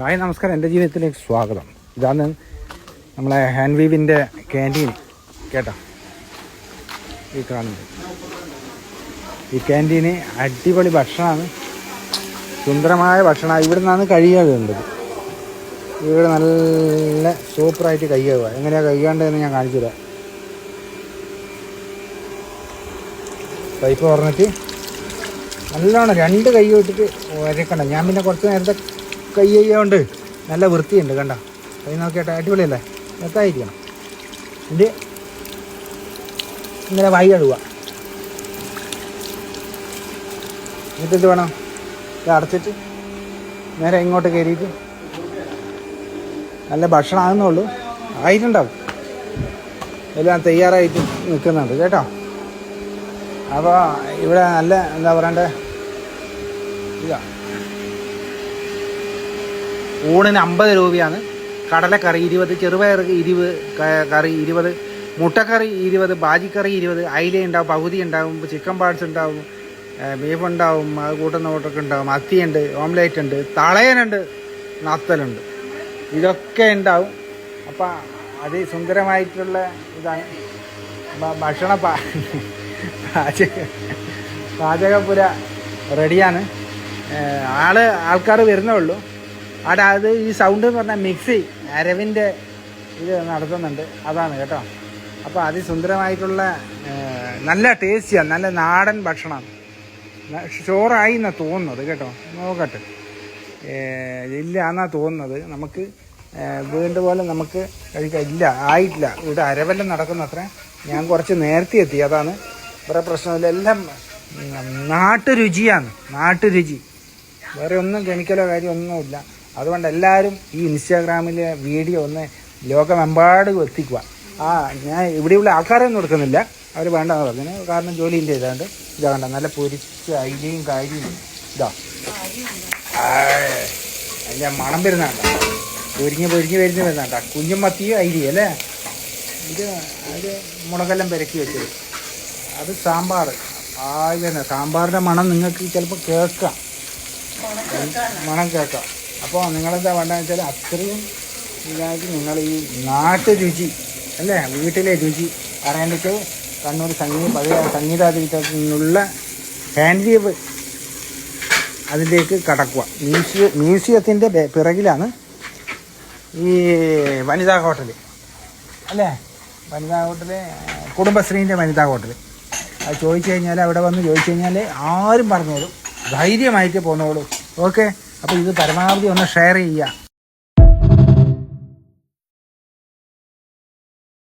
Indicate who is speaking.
Speaker 1: Hi നമസ്കാരം, എൻ്റെ ജീവിതത്തിലേക്ക് സ്വാഗതം. ഇതാണ് നമ്മളെ ഹാൻഡ് വീവിൻ്റെ ക്യാൻറ്റീൻ കേട്ടോ. ഈ കാണുന്നത് ഈ ക്യാൻറ്റീന് അടിപൊളി ഭക്ഷണമാണ്, സുന്ദരമായ ഭക്ഷണമാണ്. ഇവിടെ നിന്നാണ് കഴിയുകയുള്ളത്. ഇവിടെ നല്ല സൂപ്പറായിട്ട് കഴിയുക. എങ്ങനെയാണ് കഴിയേണ്ടതെന്ന് ഞാൻ കാണിച്ചു തരാം. പൈപ്പ് തുറന്നിട്ട് നല്ലോണം 2 കൈ ഇട്ടിട്ട് വരക്കണ്ട. ഞാൻ പിന്നെ കുറച്ച് നേരത്തെ കൈ ചെയ്യാണ്ട് നല്ല വൃത്തിയുണ്ട് കണ്ട. കൈ നോക്കിയിട്ട് അടിപൊളിയല്ലേ, എത്തായിരിക്കണം. ഇത് ഇങ്ങനെ വായി കഴുകുക. എന്നിട്ട് വേണം ഇത് അടച്ചിട്ട് നേരെ ഇങ്ങോട്ട് കയറിയിട്ട് നല്ല ഭക്ഷണം ആകുന്നുള്ളൂ, ആയിട്ടുണ്ടാവും. എല്ലാം തയ്യാറായിട്ട് നിൽക്കുന്നുണ്ട് കേട്ടോ. അപ്പോൾ ഇവിടെ നല്ല എന്താ പറയണ്ടേ, ഇതാ ഊണിന് 50 രൂപയാണ്. കടലക്കറി 20, ചെറുപയർ 20, കറി 20, മുട്ടക്കറി 20, ബാജിക്കറി 20, അയില ഉണ്ടാവും, പകുതി ഉണ്ടാവും, ചിക്കൻ പാർട്സ് ഉണ്ടാവും, ബീഫ് ഉണ്ടാവും, അത് കൂട്ടുന്ന കൂട്ടൊക്കെ ഉണ്ടാവും, മത്തിയുണ്ട്, ഓംലേറ്റ് ഉണ്ട്, തളയനുണ്ട്, നത്തലുണ്ട്, ഇതൊക്കെ ഉണ്ടാവും. അപ്പം അതിസുന്ദരമായിട്ടുള്ള ഇതാണ് പാചകപ്പുര റെഡിയാണ്. ആൾക്കാർ വരുന്നേ ഉള്ളൂ. അവിടെ അത് ഈ സൗണ്ട് എന്ന് പറഞ്ഞാൽ മിക്സി അരവിൻ്റെ ഇത് നടത്തുന്നുണ്ട്, അതാണ് കേട്ടോ. അപ്പോൾ അതിസുന്ദരമായിട്ടുള്ള നല്ല ടേസ്റ്റിയാണ്, നല്ല നാടൻ ഭക്ഷണമാണ്. ചോറായി എന്നാണ് തോന്നുന്നത് കേട്ടോ, നോക്കട്ടെ. ഇല്ല എന്നാണ് തോന്നുന്നത്. നമുക്ക് വീണ്ടും പോലെ നമുക്ക് കഴിക്കാം. ഇല്ല, ആയിട്ടില്ല. ഇവിടെ അരവെല്ലാം നടക്കുന്ന അത്ര. ഞാൻ കുറച്ച് നേരത്തെ എത്തി, അതാണ് വേറെ പ്രശ്നമില്ല. എല്ലാം നാട്ടുരുചിയാണ്, നാട്ടുരുചി. വേറെ ഒന്നും കെമിക്കലോ കാര്യം ഒന്നുമില്ല. അതുകൊണ്ട് എല്ലാവരും ഈ ഇൻസ്റ്റാഗ്രാമിലെ വീഡിയോ ഒന്ന് ലോകമെമ്പാടും എത്തിക്കുക. ഞാൻ ഇവിടെയുള്ള ആൾക്കാരൊന്നും എടുക്കുന്നില്ല, അവർ വേണ്ടെന്ന് പറഞ്ഞു. കാരണം ജോലിൻ്റെ ഇതാണ്ട് ഇതാ കണ്ട നല്ല പൊരിച്ച അയിലയും കാര്യവും ഇതാ അതിൻ്റെ മണം വരുന്നുണ്ട, പൊരിഞ്ഞ് വരുന്നുണ്ട. കുഞ്ഞും മത്തിയും അയിലയും അല്ലേ. അത് മുളകെല്ലാം പെരക്കി വെച്ചത്. അത് സാമ്പാർ. തന്നെ സാമ്പാറിൻ്റെ മണം നിങ്ങൾക്ക് ചിലപ്പോൾ കേൾക്കാം, മണം കേൾക്കാം. അപ്പോൾ നിങ്ങളെന്താ വേണ്ടതെന്ന് വെച്ചാൽ അത്രയും ഇതായിട്ട് നിങ്ങൾ ഈ നാട്ടുരുചി അല്ലേ, വീട്ടിലെ രുചി അറിയാണ്ടിട്ട് കണ്ണൂർ പഴയ സംഗീതാതിരിക്കുള്ള ഹാൻഡ് വീവ് അതിലേക്ക് കടക്കുക. മ്യൂസിയത്തിൻ്റെ പിറകിലാണ് ഈ വനിതാ ഹോട്ടൽ അല്ലേ. വനിതാ ഹോട്ടൽ കുടുംബശ്രീൻ്റെ വനിതാ ഹോട്ടൽ. അത് ചോദിച്ചു കഴിഞ്ഞാൽ, അവിടെ വന്ന് ചോദിച്ചു കഴിഞ്ഞാൽ ആരും പറഞ്ഞോളും, ധൈര്യമായിട്ട് പോന്നോളൂ. ഓക്കെ. അപ്പോൾ ഇത് പരമാവധി ഒന്ന് ഷെയർ ചെയ്യുക.